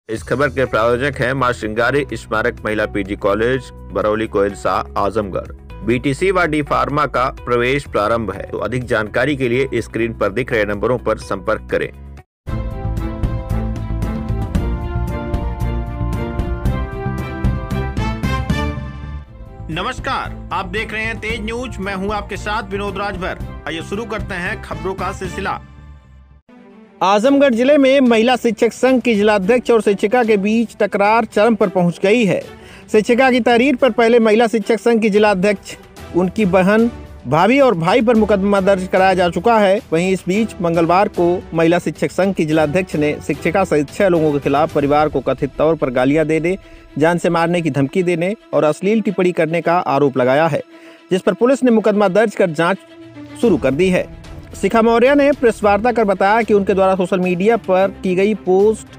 इस खबर के प्रायोजक हैं मां श्रृंगारी स्मारक महिला PG college, Barauli Koilsa, Azamgarh. BTC व डी फार्मा का प्रवेश प्रारंभ है, तो अधिक जानकारी के लिए स्क्रीन पर दिख रहे नंबरों पर संपर्क करें। नमस्कार, आप देख रहे हैं तेज न्यूज। मैं हूं आपके साथ विनोद राजभर। आइए शुरू करते हैं खबरों का सिलसिला। आजमगढ़ जिले में महिला शिक्षक संघ की जिलाध्यक्ष और शिक्षिका के बीच तकरार चरम पर पहुंच गई है। शिक्षिका की तहरीर पर पहले महिला शिक्षक संघ की जिलाध्यक्ष, उनकी बहन, भाभी और भाई पर मुकदमा दर्ज कराया जा चुका है। वहीं इस बीच मंगलवार को महिला शिक्षक संघ की जिलाध्यक्ष ने शिक्षिका सहित 6 लोगों के खिलाफ परिवार को कथित तौर पर गालियां देने, जान से मारने की धमकी देने और अश्लील टिप्पणी करने का आरोप लगाया है, जिस पर पुलिस ने मुकदमा दर्ज कर जांच शुरू कर दी है। शिखा मौर्य ने प्रेस वार्ता कर बताया कि उनके द्वारा सोशल मीडिया पर की गई पोस्ट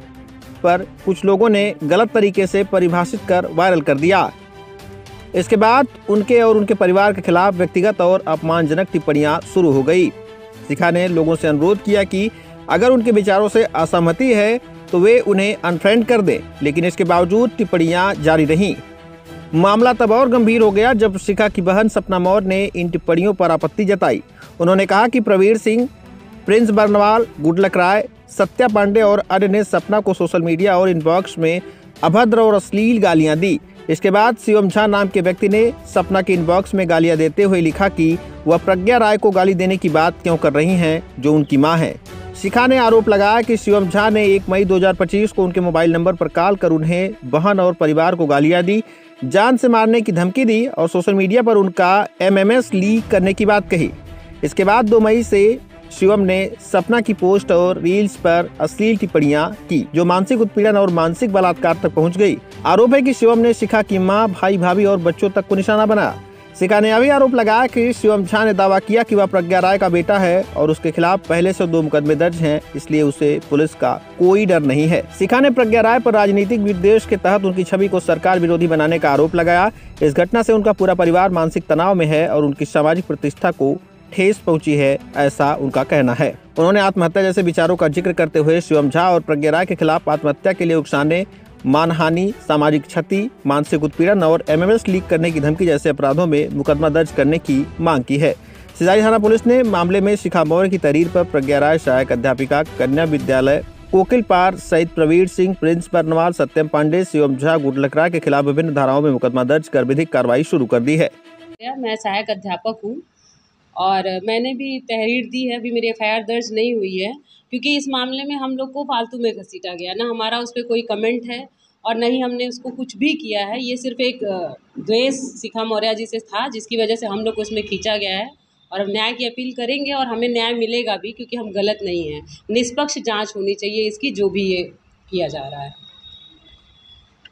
पर कुछ लोगों ने गलत तरीके से परिभाषित कर वायरल कर दिया। इसके बाद उनके और उनके परिवार के खिलाफ व्यक्तिगत और अपमानजनक टिप्पणियां शुरू हो गई। शिखा ने लोगों से अनुरोध किया कि अगर उनके विचारों से असहमति है तो वे उन्हें अनफ्रेंड कर दें, लेकिन इसके बावजूद टिप्पणियां जारी रहीं। मामला तब और गंभीर हो गया जब शिखा की बहन सपना मौर्य ने इन टिप्पणियों पर आपत्ति जताई। उन्होंने कहा कि प्रवीर सिंह, प्रिंस बर्नवाल, गुडलक राय, सत्या पांडे और अन्य ने सपना को सोशल मीडिया और इनबॉक्स में अभद्र और अश्लील गालियां दी। इसके बाद शिवम झा नाम के व्यक्ति ने सपना के इनबॉक्स में गालियां देते हुए लिखा कि वह प्रज्ञा राय को गाली देने की बात क्यों कर रही हैं, जो उनकी मां है। शिखा ने आरोप लगाया कि शिवम झा ने 1 मई 2025 को उनके मोबाइल नंबर पर कॉल कर उन्हें, बहन और परिवार को गालियां दी, जान से मारने की धमकी दी और सोशल मीडिया पर उनका MMS लीक करने की बात कही। इसके बाद 2 मई से शिवम ने सपना की पोस्ट और रील्स पर अश्लील टिप्पणियां की, जो मानसिक उत्पीड़न और मानसिक बलात्कार तक पहुंच गई। आरोप है कि शिवम ने शिखा की मां, भाई, भाभी और बच्चों तक को निशाना बनाया। शिखा ने अभी आरोप लगाया कि शिवम झा ने दावा किया कि वह प्रज्ञा राय का बेटा है और उसके खिलाफ पहले से 2 मुकदमे दर्ज हैं, इसलिए उसे पुलिस का कोई डर नहीं है। शिखा ने प्रज्ञा राय पर राजनीतिक विद्वेष के तहत उनकी छवि को सरकार विरोधी बनाने का आरोप लगाया। इस घटना से उनका पूरा परिवार मानसिक तनाव में है और उनकी सामाजिक प्रतिष्ठा को ठेस पहुंची है, ऐसा उनका कहना है। उन्होंने आत्महत्या जैसे विचारों का जिक्र करते हुए शिवम झा और प्रज्ञा राय के खिलाफ आत्महत्या के लिए उकसाने, मानहानि, सामाजिक क्षति, मानसिक उत्पीड़न और MMS लीक करने की धमकी जैसे अपराधों में मुकदमा दर्ज करने की मांग की है। सिजारी थाना पुलिस ने मामले में शिखा मौर्य की तहरीर पर प्रज्ञा राय, सहायक अध्यापिका, कन्या विद्यालय कोकिलपार सहित प्रवीर सिंह, प्रिंस बर्नवाल, सत्यम पांडे, शिवम झा, गुडलक राय के खिलाफ विभिन्न धाराओं में मुकदमा दर्ज कर विधिक कार्रवाई शुरू कर दी है। मैं सहायक अध्यापक हूँ और मैंने भी तहरीर दी है। अभी मेरी FIR दर्ज नहीं हुई है क्योंकि इस मामले में हम लोग को फालतू में घसीटा गया। ना हमारा उस पर कोई कमेंट है और न ही हमने उसको कुछ भी किया है। ये सिर्फ एक द्वेष शिखा मौर्य जी से था, जिसकी वजह से हम लोग को उसमें खींचा गया है। और हम न्याय की अपील करेंगे और हमें न्याय मिलेगा भी, क्योंकि हम गलत नहीं हैं। निष्पक्ष जांच होनी चाहिए इसकी, जो भी ये किया जा रहा है।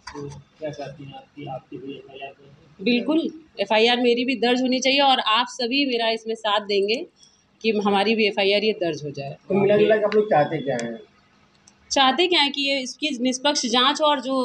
तो क्या चाहती हैं आपकी भी FIR? बिल्कुल, FIR मेरी भी दर्ज होनी चाहिए और आप सभी मेरा इसमें साथ देंगे कि हमारी भी FIR ये दर्ज हो जाए। तो मिला जुला आप लोग चाहते क्या हैं? चाहते क्या है कि ये इसकी निष्पक्ष जांच और जो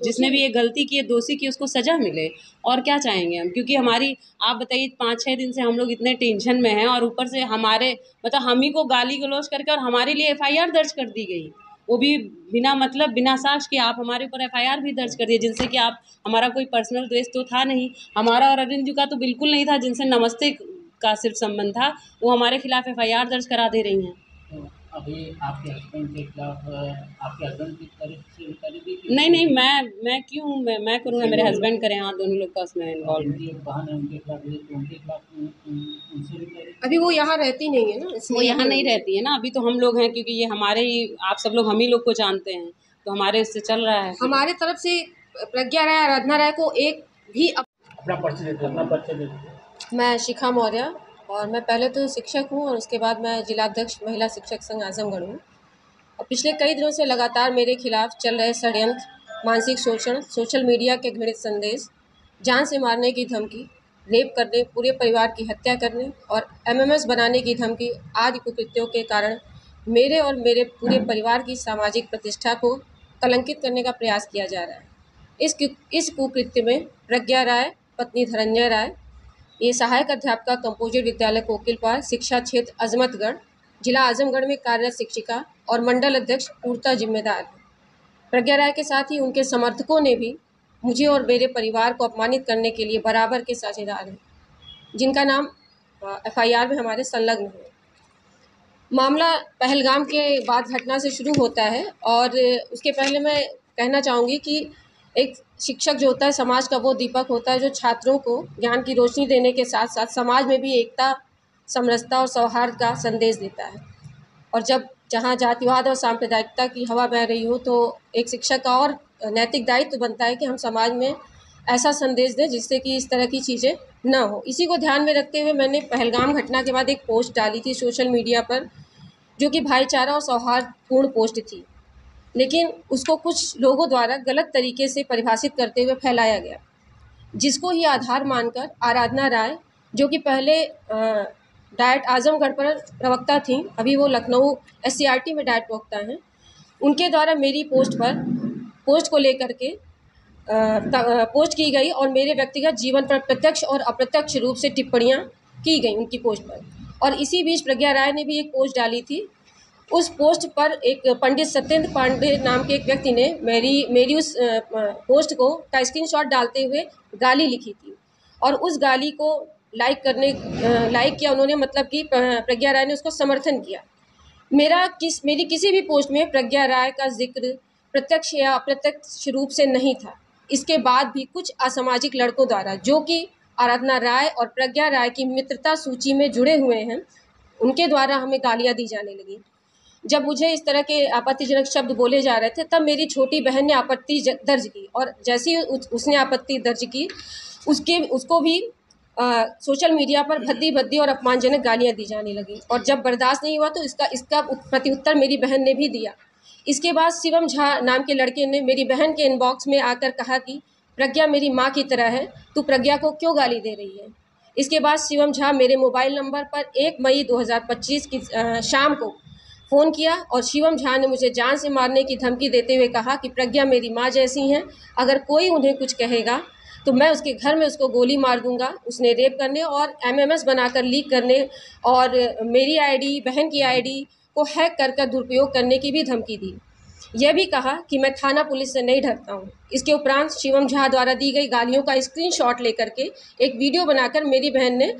जिसने भी ये गलती की है, दोषी की, उसको सजा मिले। और क्या चाहेंगे हम, क्योंकि हमारी, आप बताइए, 5-6 दिन से हम लोग इतने टेंशन में हैं और ऊपर से हमारे मतलब हम ही को गाली गलौज करके और हमारे लिए FIR दर्ज कर दी गई, वो भी बिना मतलब, बिना साक्ष्य के। आप हमारे ऊपर FIR भी दर्ज कर दिए, जिनसे कि आप, हमारा कोई पर्सनल द्वेष तो था नहीं, हमारा और अरविंद जी का तो बिल्कुल नहीं था, जिनसे नमस्ते का सिर्फ संबंध था, वो हमारे खिलाफ FIR दर्ज करा दे रही हैं। तो अभी आपके हस्बैंड के खिलाफ आपके हस्बैंड की तरफ से दी? नहीं, मैं क्यों मैं करूँगा, मेरे हस्बैंड करें। हाँ, दोनों लोग का उसमें इन्वॉल्व। बहन है उनके खिलाफ, तो उनके खिलाफ उनसे भी करें? अभी वो यहाँ रहती नहीं है ना, वो यहाँ नहीं रहती है ना, अभी तो हम लोग हैं, क्योंकि ये हमारे ही, आप सब लोग हम ही लोग को जानते हैं, तो हमारे इससे चल रहा है। हमारे तरफ से प्रज्ञा राय, आराधना राय को एक भी अपना परिचय देते। मैं शिखा मौर्य और मैं पहले तो शिक्षक हूँ और उसके बाद मैं जिलाध्यक्ष महिला शिक्षक संघ आजमगढ़ हूँ। और पिछले कई दिनों से लगातार मेरे खिलाफ चल रहे षड्यंत्र, मानसिक शोषण, सोशल मीडिया के घृणित संदेश, जान से मारने की धमकी, रेप करने, पूरे परिवार की हत्या करने और MMS बनाने की धमकी आदि कुकृत्यों के कारण मेरे और मेरे पूरे परिवार की सामाजिक प्रतिष्ठा को कलंकित करने का प्रयास किया जा रहा है। इस कुकृत्य में प्रज्ञा राय, पत्नी धनंजय राय, ये सहायक अध्यापिका कंपोजिट विद्यालय कोकिलपार, शिक्षा क्षेत्र अजमतगढ़, जिला आजमगढ़ में कार्यरत शिक्षिका और मंडल अध्यक्ष पूर्णतः जिम्मेदार है। प्रज्ञा राय के साथ ही उनके समर्थकों ने भी मुझे और मेरे परिवार को अपमानित करने के लिए बराबर के साझेदार हैं, जिनका नाम एफआईआर में हमारे संलग्न है। मामला पहलगाम के बाद घटना से शुरू होता है और उसके पहले मैं कहना चाहूँगी कि एक शिक्षक जो होता है समाज का वो दीपक होता है जो छात्रों को ज्ञान की रोशनी देने के साथ साथ समाज में भी एकता, समरसता और सौहार्द का संदेश देता है। और जहाँ जातिवाद और सांप्रदायिकता की हवा बह रही हो तो एक शिक्षक का और नैतिक दायित्व बनता है कि हम समाज में ऐसा संदेश दें जिससे कि इस तरह की चीज़ें न हो। इसी को ध्यान में रखते हुए मैंने पहलगाम घटना के बाद एक पोस्ट डाली थी सोशल मीडिया पर, जो कि भाईचारा और सौहार्दपूर्ण पोस्ट थी, लेकिन उसको कुछ लोगों द्वारा गलत तरीके से परिभाषित करते हुए फैलाया गया, जिसको ही आधार मानकर आराधना राय, जो कि पहले डाइट आजमगढ़ पर प्रवक्ता थी, अभी वो लखनऊ SCRT में डाइट प्रवक्ता हैं, उनके द्वारा मेरी पोस्ट को लेकर के पोस्ट की गई और मेरे व्यक्तिगत जीवन पर प्रत्यक्ष और अप्रत्यक्ष रूप से टिप्पणियां की गई उनकी पोस्ट पर। और इसी बीच प्रज्ञा राय ने भी एक पोस्ट डाली थी। उस पोस्ट पर एक पंडित सत्येंद्र पांडे नाम के एक व्यक्ति ने मेरी उस पोस्ट का स्क्रीनशॉट डालते हुए गाली लिखी थी और उस गाली को लाइक किया उन्होंने, मतलब कि प्रज्ञा राय ने उसको समर्थन किया। मेरी किसी भी पोस्ट में प्रज्ञा राय का जिक्र प्रत्यक्ष या अप्रत्यक्ष रूप से नहीं था। इसके बाद भी कुछ असामाजिक लड़कों द्वारा, जो कि आराधना राय और प्रज्ञा राय की मित्रता सूची में जुड़े हुए हैं, उनके द्वारा हमें गालियां दी जाने लगी। जब मुझे इस तरह के आपत्तिजनक शब्द बोले जा रहे थे तब मेरी छोटी बहन ने आपत्ति दर्ज की और जैसे ही उसने आपत्ति दर्ज की उसको भी सोशल मीडिया पर भद्दी और अपमानजनक गालियां दी जाने लगी। और जब बर्दाश्त नहीं हुआ तो इसका प्रत्युत्तर मेरी बहन ने भी दिया। इसके बाद शिवम झा नाम के लड़के ने मेरी बहन के इनबॉक्स में आकर कहा कि प्रज्ञा मेरी माँ की तरह है, तू प्रज्ञा को क्यों गाली दे रही है। इसके बाद शिवम झा मेरे मोबाइल नंबर पर 1 मई 2025 की शाम को फ़ोन किया और शिवम झा ने मुझे जान से मारने की धमकी देते हुए कहा कि प्रज्ञा मेरी माँ जैसी हैं, अगर कोई उन्हें कुछ कहेगा तो मैं उसके घर में उसको गोली मार दूंगा। उसने रेप करने और MMS बनाकर लीक करने और मेरी आईडी, बहन की आईडी को हैक कर दुरुपयोग करने की भी धमकी दी। यह भी कहा कि मैं थाना पुलिस से नहीं डरता हूँ। इसके उपरांत शिवम झा द्वारा दी गई गालियों का स्क्रीनशॉट लेकर के एक वीडियो बनाकर मेरी बहन ने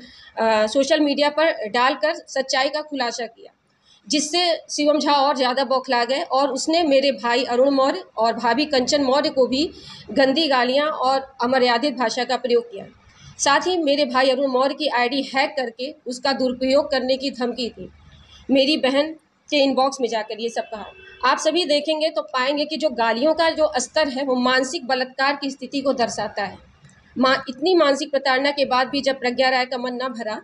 सोशल मीडिया पर डालकर सच्चाई का खुलासा किया, जिससे शिवम झा और ज़्यादा बौखला गए और उसने मेरे भाई अरुण मौर्य और भाभी कंचन मौर्य को भी गंदी गालियां और अमर्यादित भाषा का प्रयोग किया। साथ ही मेरे भाई अरुण मौर्य की आईडी हैक करके उसका दुरुपयोग करने की धमकी थी। मेरी बहन के इनबॉक्स में जाकर ये सब कहा। आप सभी देखेंगे तो पाएंगे कि जो गालियों का जो स्तर है वो मानसिक बलात्कार की स्थिति को दर्शाता है। इतनी मानसिक प्रताड़ना के बाद भी जब प्रज्ञा राय का मन न भरा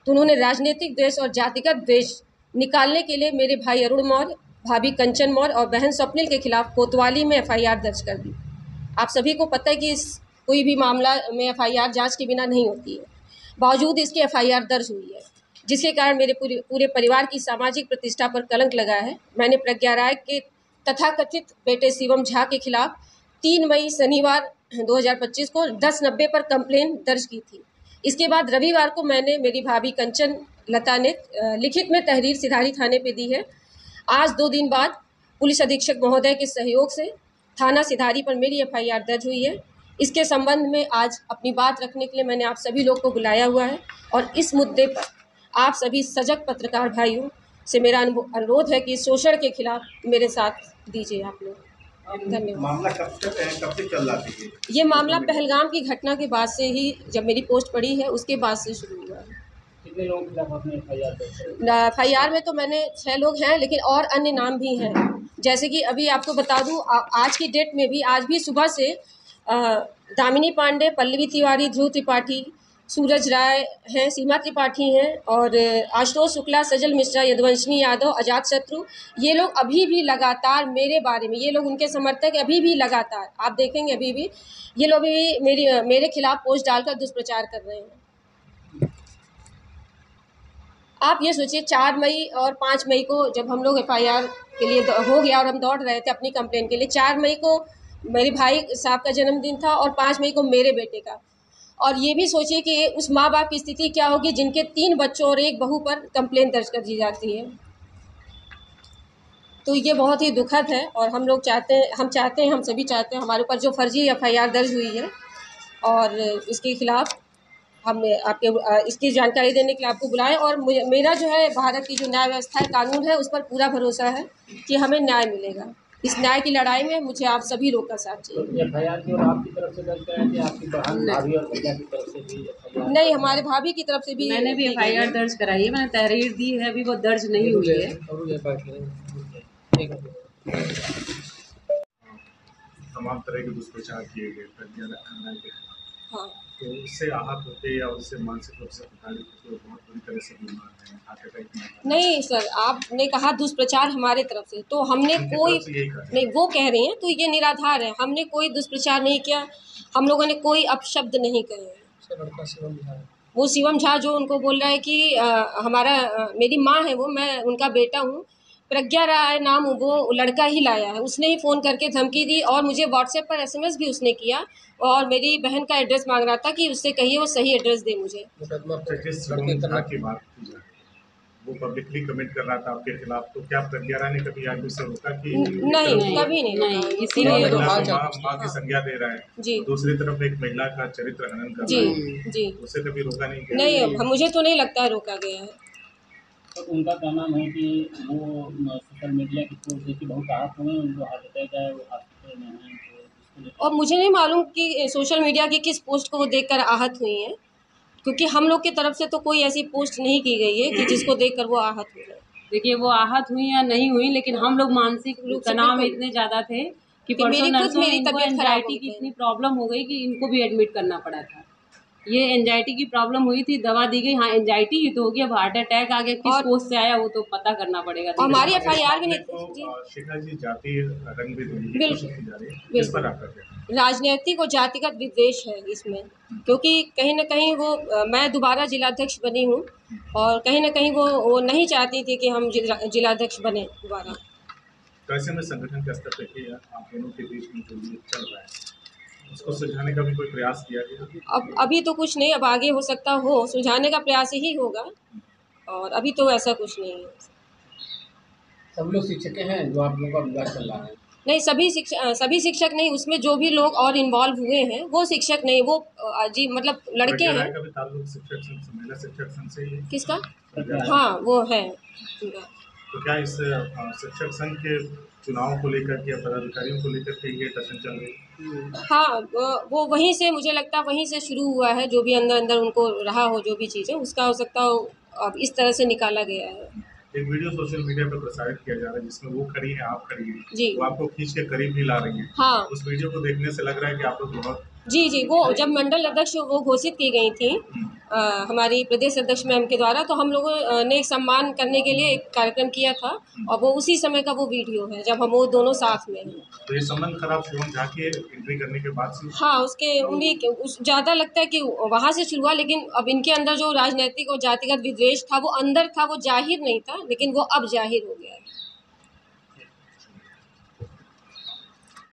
तो उन्होंने राजनीतिक द्वेष और जातिगत द्वेष निकालने के लिए मेरे भाई अरुण मौर्य, भाभी कंचन मौर्य और बहन स्वप्निल के खिलाफ कोतवाली में FIR दर्ज कर दी। आप सभी को पता है कि कोई भी मामला में FIR जांच के बिना नहीं होती है, बावजूद इसकी FIR दर्ज हुई है, जिसके कारण मेरे पूरे परिवार की सामाजिक प्रतिष्ठा पर कलंक लगा है। मैंने प्रज्ञा राय के तथाकथित बेटे शिवम झा के खिलाफ 3 मई शनिवार 2025 को 1090 पर कंप्लेन दर्ज की थी। इसके बाद रविवार को मैंने मेरी भाभी कंचन लता ने लिखित में तहरीर सिधारी थाने पे दी है। आज 2 दिन बाद पुलिस अधीक्षक महोदय के सहयोग से थाना सिधारी पर मेरी FIR दर्ज हुई है। इसके संबंध में आज अपनी बात रखने के लिए मैंने आप सभी लोग को बुलाया हुआ है और इस मुद्दे पर आप सभी सजग पत्रकार भाइयों से मेरा अनुरोध है कि शोषण के खिलाफ मेरे साथ दीजिए आप लोग। धन्यवाद। मामला कब से चल रहा था? ये मामला पहलगाम की घटना के बाद से ही, जब मेरी पोस्ट पड़ी है उसके बाद से शुरू हुआ है। कितने लोगों के खिलाफ आपने FIR में तो मैंने 6 लोग हैं, लेकिन और अन्य नाम भी हैं। जैसे कि अभी आपको बता दूं, आज की डेट में भी आज भी सुबह से दामिनी पांडे, पल्लवी तिवारी, ध्रुव त्रिपाठी, सूरज राय हैं, सीमा त्रिपाठी हैं और आशुतोष शुक्ला, सजल मिश्रा, यदुवंशिनी यादव, अजात शत्रु, ये लोग अभी भी लगातार मेरे बारे में, ये लोग उनके समर्थक अभी भी लगातार, आप देखेंगे अभी भी ये लोग भी मेरे खिलाफ पोस्ट डालकर दुष्प्रचार कर रहे हैं। आप ये सोचिए 4 मई और 5 मई को जब हम लोग FIR के लिए हो गया और हम दौड़ रहे थे अपनी कंप्लेन के लिए, 4 मई को मेरे भाई साहब का जन्मदिन था और 5 मई को मेरे बेटे का। और ये भी सोचिए कि उस माँ बाप की स्थिति क्या होगी जिनके 3 बच्चों और 1 बहू पर कंप्लेन दर्ज कर दी जाती है। तो ये बहुत ही दुखद है और हम चाहते हैं हम सभी चाहते हैं हमारे ऊपर जो फर्जी FIR दर्ज हुई है और इसके खिलाफ हम इसकी जानकारी देने के लिए आपको बुलाएं। और मेरा जो है भारत की जो न्याय व्यवस्था है, कानून है, उस पर पूरा भरोसा है कि हमें न्याय मिलेगा। इस न्याय की लड़ाई में मुझे आप सभी लोग का साथ चाहिए। FIR केवल आपकी तरफ से दर्ज कराई थी, आपकी बहन, भाभी और भैया की तरफ से भी FIR? नहीं, हमारे भाभी की तरफ से भी मैंने भी FIR दर्ज कराई है, मैंने तहरीर दी है, अभी वो दर्ज नहीं हुई है। तमाम तरह के दुष्प्रचार किए गए प्रज्ञा के, हाँ। तो उससे आहत होते या उससे मानसिक रूप से प्रताड़ित होते बहुत बुरी तरह से बीमार हैं, हार्ट अटैक नहीं सर, आपने कहा दुष्प्रचार हमारे तरफ से, तो हमने कोई नहीं, वो कह रहे हैं तो ये निराधार है। हमने कोई दुष्प्रचार नहीं किया, हम लोगों ने कोई अपशब्द नहीं कहे। वो शिवम झा जो उनको बोल रहा है कि मेरी माँ है, वो मैं उनका बेटा हूँ, प्रज्ञा राय नाम वो लड़का ही लाया है, उसने ही फ़ोन करके धमकी दी और मुझे व्हाट्सएप पर SMS भी उसने किया और मेरी बहन का एड्रेस मांग रहा था कि उससे कहिए वो सही एड्रेस दे मुझे। जिस शिवम की बात की जाए, वो पब्लिकली कमेंट कर रहा था आपके खिलाफ, तो क्या प्रज्ञा राय ने कभी आगे उससे रोका कि नहीं, कभी नहीं, इसीलिए माँ की संज्ञा दे रहा है जी, दूसरी तरफ एक महिला का चरित्र हनन कर रहा है जी, उससे कभी रोका नहीं गया? नहीं, मुझे तो नहीं लगता है रोका गया है। तो उनका कहना है कि वो सोशल मीडिया की पोस्ट देखी बहुत आहत हुए, उनको हार्ट अटैक आया, वो हॉस्पिटल में हैं। और मुझे नहीं मालूम कि सोशल मीडिया की किस पोस्ट को वो देखकर आहत हुई हैं, क्योंकि हम लोग की तरफ से तो कोई ऐसी पोस्ट नहीं की गई है कि जिसको देखकर वो आहत हुई है। देखिए, वो आहत हुई या नहीं हुई, लेकिन हम लोग मानसिक तनाव में इतने ज़्यादा थे कि परसों नर्सों में इनको एंजाइटी की इतनी प्रॉब्लम हो गई कि इनको भी एडमिट करना पड़ा था। ये एंजाइटी की प्रॉब्लम हुई थी, दवा दी गई, हाँ एंजाइटी ही तो होगी, अब हार्ट अटैक आ गया, किस पोस्ट से आया वो तो पता करना पड़ेगा। हमारी FIR भी नहीं थी। शिखा जी जाति रंग भी देने की कोशिश की जा रही है, इस पर आपका क्या? राजनीतिक और जातिगत विद्वेष है इसमें, क्योंकि कहीं ना कहीं वो मैं दोबारा जिलाध्यक्ष बनी हूँ और कहीं ना कहीं वो नहीं चाहती थी कि हम जिलाध्यक्ष बने दोबारा। तो ऐसे में संगठन के स्तर पर आप दोनों के बीच में जो ये चल रहा है उसको सुलझाने का भी कोई प्रयास किया गया? अब अभी तो कुछ नहीं, अब आगे हो सकता हो सुलझाने का प्रयास ही होगा और अभी तो ऐसा कुछ नहीं है। सब लोग शिक्षक हैं जो आप लोगों का विवाद चल रहा है? नहीं, सभी शिक्षक नहीं, उसमें जो भी लोग और इन्वॉल्व हुए हैं वो शिक्षक नहीं, वो जी मतलब लड़के हैं। महिला शिक्षक संघ से ही किसका? हाँ, वो है। तो क्या इस शिक्षक संघ के चुनाव को लेकर या पदाधिकारियों को लेकर के ये टसन चल रही? हाँ, वो वहीं से मुझे लगता है वहीं से शुरू हुआ है, जो भी अंदर उनको रहा हो, जो भी चीज़ें उसका हो सकता हो अब इस तरह से निकाला गया है। एक वीडियो सोशल मीडिया पर प्रसारित किया जा रहा है जिसमें वो खड़ी है, आप खड़ी है जी, वो आपको खींच के करीब भी ला रही है। हाँ, उस वीडियो को देखने से लग रहा है कि आप लोग बहुत जी, वो जब मंडल अध्यक्ष वो घोषित की गई थी हमारी प्रदेश अध्यक्ष मैम के द्वारा, तो हम लोगों ने सम्मान करने के लिए एक कार्यक्रम किया था और वो उसी समय का वो वीडियो है जब हम वो दोनों साथ में हैं। तो ये संबंध खराब शिवम झा की एंट्री करने के बाद से? हाँ, ज़्यादा लगता है कि वहाँ से शुरू हुआ, लेकिन अब इनके अंदर जो राजनीतिक और जातिगत विद्वेष था वो अंदर था, वो जाहिर नहीं था, लेकिन वो अब जाहिर हो गया है।